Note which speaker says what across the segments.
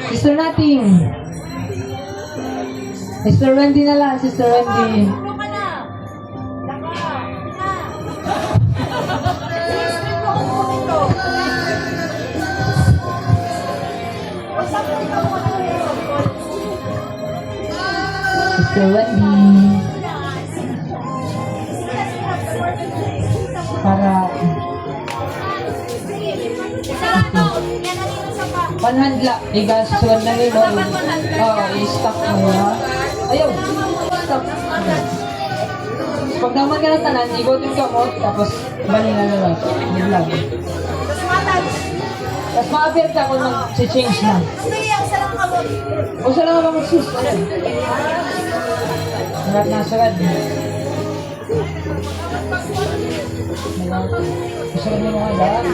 Speaker 1: Sister Nating. Sister Wendy na lang, Sister Wendy. Sister Wendy. Para panhandla, igasusuan na nilo. I-stop mo ha. Ayaw, stop. Pag naman ka na tanan, ikot yung gamot, tapos bali na lang. Biglag. Tapos ma-appear ka kung mag-change na. O sa lang ka mag-sus. Sarat na, sarat. Sarat mo mga daan.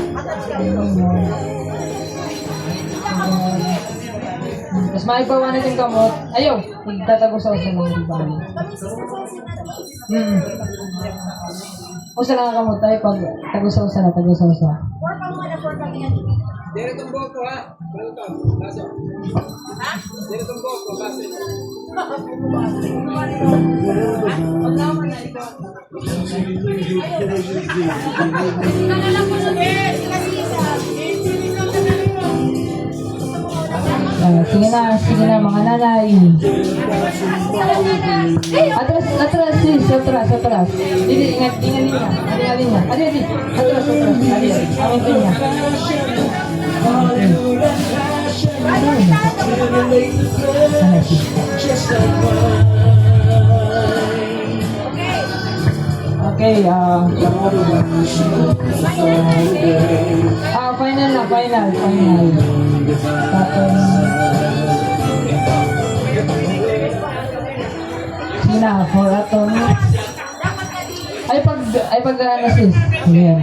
Speaker 1: Tapos maibawanan yung gamot. Ayaw, magtatagusaw sa mga ibang. Usa lang ang gamot tayo pag tagusaw sa na, tagusaw sa.
Speaker 2: Diretong boko ha. Welcome. Laso. Ha? Diretong boko, base.
Speaker 1: Sige na mga nanay. Atras sis, atras. Dili, ingat niya. Adi. Atras. Adi. Amin niya. Okay, final. Sina, for aton. Ay pag sis. Ayan.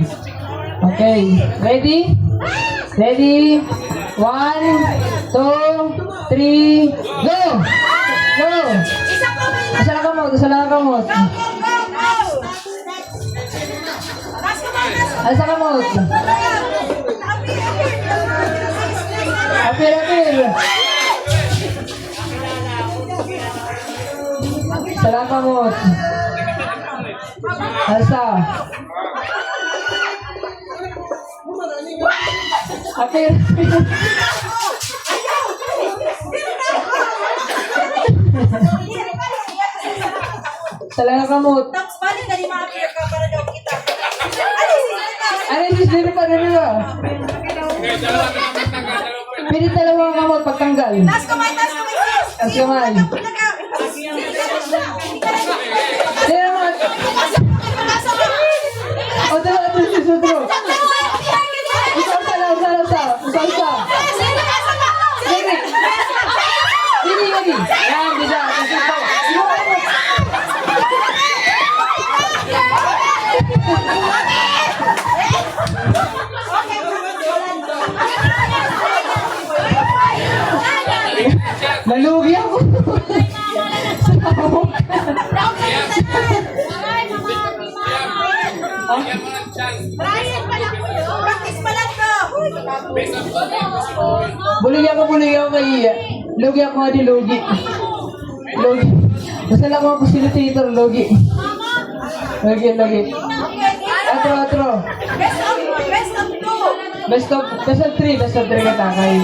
Speaker 1: Okay, ready? 1, 2, 3, go! Isa lang kamot. Asa kamot? Apir. Salam kamot. Asa? Apir. Salam kamot.
Speaker 3: Tapos balik na lima apir ka para daw kita.
Speaker 1: Ano yung dito pa rin ba? Pili dalawang kamot pagtanggal.
Speaker 3: Taas kamay.
Speaker 1: Taas kamay. Hindi naman. O, dalawa sis, utro. Usalsa. Gini. Yan, bisa. Nalugi ako. Bulig ako kay Lugi ako nga di Lugi. Basta lang ako facilitator, Lugi. Atro. Best of 3 ka takay.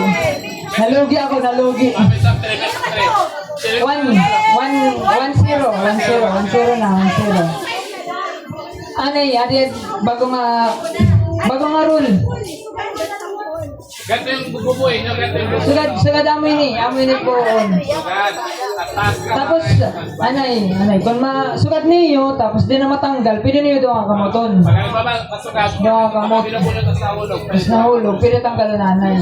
Speaker 1: Nalugi. 1-0 na. Anay, bago nga rule.
Speaker 2: Ganto yung bububoy, no?
Speaker 1: Sugad amoy ni po. Tapos, anay, kung sugad niyo, tapos di na matanggal, pwede niyo doon ang kamoton.
Speaker 2: Pasukat.
Speaker 1: Doon ang kamot.
Speaker 2: Pinapulot ang sahulog.
Speaker 1: Tapos nahulog, pwede tanggal na nanay.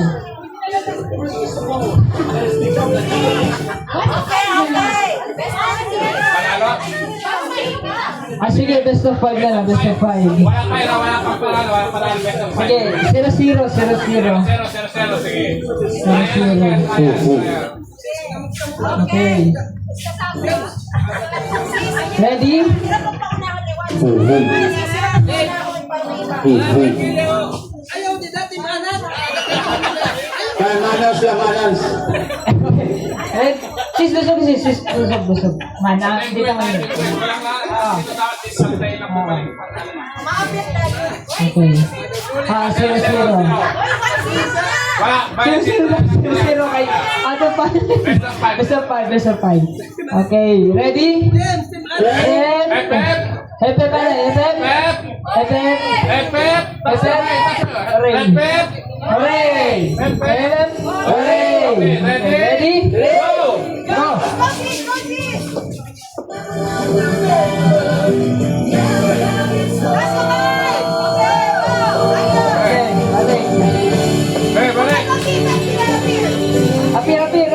Speaker 1: Sige, best of 5 na lang, best of 5.
Speaker 2: Wala pang panalo, best of 5.
Speaker 1: Sige, 0-0.
Speaker 2: 0-0, sige.
Speaker 1: 0-0. Okay. Ready?
Speaker 2: Ayaw, di dati manat.
Speaker 4: lang, balance.
Speaker 1: Eh, sis, busog. Mana, hindi naman yun.
Speaker 3: Maapit tayo.
Speaker 1: Okay. 0-0. Zero kay Ato pa. Best of five. Okay, ready? Hep. Hooray! Ready? Go!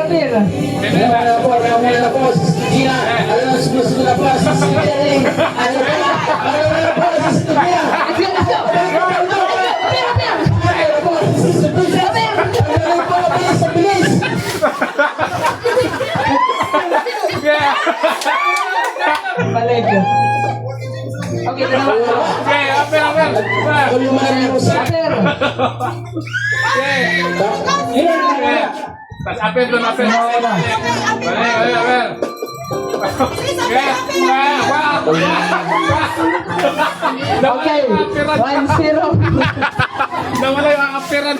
Speaker 1: Apir.
Speaker 4: Ramon po, Gina, alam sa gusto na po, sa Sigaling, ano po, sa Gina,
Speaker 1: Balik. Okay, dalawa. Apir.
Speaker 2: Pas apel doon, apel. Balik.
Speaker 1: Okay, 1-0.
Speaker 2: Nawala yung aperan.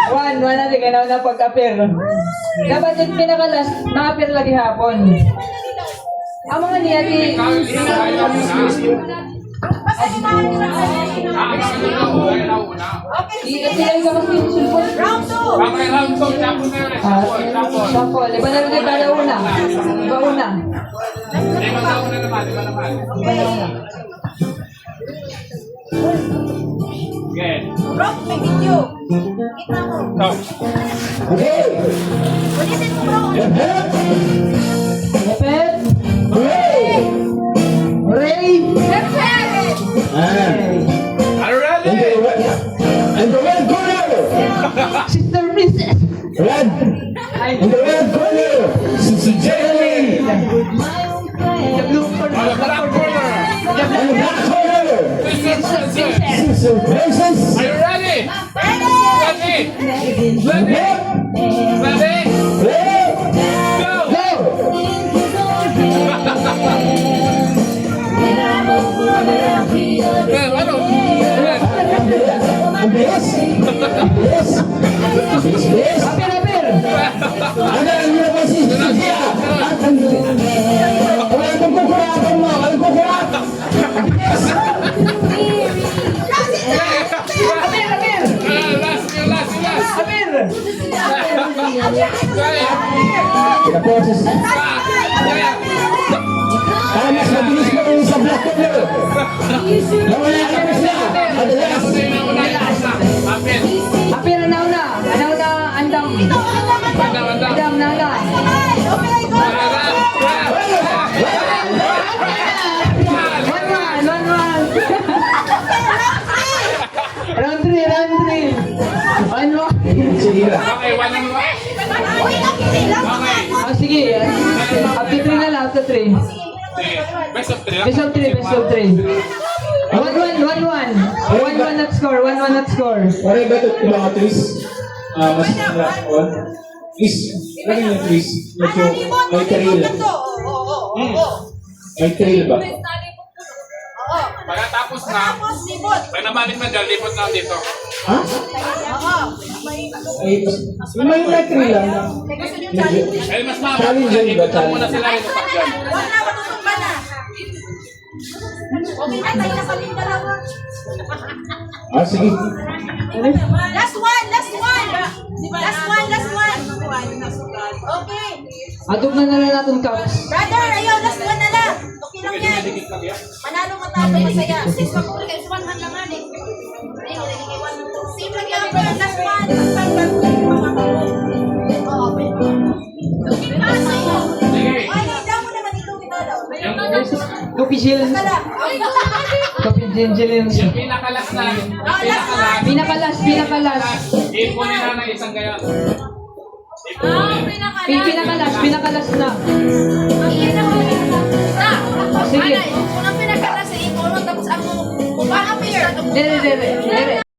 Speaker 1: One natin, ganaw na pag-apir. Dapat yung pinakalas, na-apir lagi hapon. Ang mga niya, i-apir ka mas pinusulpon.
Speaker 3: Round 2.
Speaker 2: Okay, round 2. Tapos na yun. Tapos.
Speaker 1: Sample, iba na rin iba una. Iba una.
Speaker 2: Lima naman.
Speaker 1: Iba na una.
Speaker 2: Okay.
Speaker 3: Rock, may video. Kita mo.
Speaker 2: So,
Speaker 4: okay,
Speaker 3: Ulitin mo, bro.
Speaker 1: Epet. Ray.
Speaker 2: are you ready?
Speaker 4: and the red corner,
Speaker 1: Sister Princess.
Speaker 4: red, and the red corner, Sister Jeremy,
Speaker 1: The blue corner.
Speaker 2: On the black corner.
Speaker 4: and the black corner,
Speaker 2: Sister Princess.
Speaker 4: Sister Princess,
Speaker 2: Are you ready? Ready? Ready? Go! Ano?
Speaker 4: ang bilis, bilis,
Speaker 1: Apir.
Speaker 4: ano ang nilabas si Sigia, at ang walang kukuratan mo, walang kukuratan, ang bilis,
Speaker 1: Apir.
Speaker 2: Last.
Speaker 1: Apir.
Speaker 4: pinaposes, kaya mas mabilis mo yung sa black corner, nawala ka na siya, madalas,
Speaker 1: Apir na una. Andam. Andam na una.
Speaker 3: Okay, go.
Speaker 1: 1-1. Round 3. 1-1.
Speaker 4: sige na,
Speaker 2: Okay, one and one.
Speaker 3: Uy, nakikita lang.
Speaker 2: Okay.
Speaker 1: Oh, sige. After 3 na lang. After 3.
Speaker 2: Best of 3.
Speaker 1: Best of 3. 1-1 not score. 1-1 not score.
Speaker 4: Pare ba ito yung mga trees? Mas trees, lagi yung trees, medyo may trail, may trail ba?
Speaker 2: Pagkatapos na,
Speaker 3: Tapos, libot.
Speaker 2: pag nabalik na dyan, lipot na dito.
Speaker 4: Ha? Ay, may trail lang. Medyo,
Speaker 2: Eh, mas mababa.
Speaker 4: Challenge ba,
Speaker 2: Ikot muna sila rin pag dyan.
Speaker 3: Huwag na, matutong ka na. Okay na, tayo na kami dalawa.
Speaker 4: sige.
Speaker 3: Last one. Okay.
Speaker 1: Atog na lang natin cups.
Speaker 3: Brother, ayaw, last one na lang. Okay lang yan. Manalo ka tayo, masaya. Sis, mag-uli kayo, sumanhan lang nga eh. Same lang yan, pero last one.
Speaker 2: Sige.
Speaker 3: Ay, hindi mo naman ito, Minolo.
Speaker 1: Kopi Jillian.
Speaker 3: Kala.
Speaker 1: Kopi Jillian.
Speaker 2: Yung pinakalas na,
Speaker 3: Last one.
Speaker 1: Pinakalas.
Speaker 2: ipunin na ng isang gayon.
Speaker 1: Pinakalas na. Sige.
Speaker 3: Unang pinakalas sa ipon, tapos ako,
Speaker 1: Dire.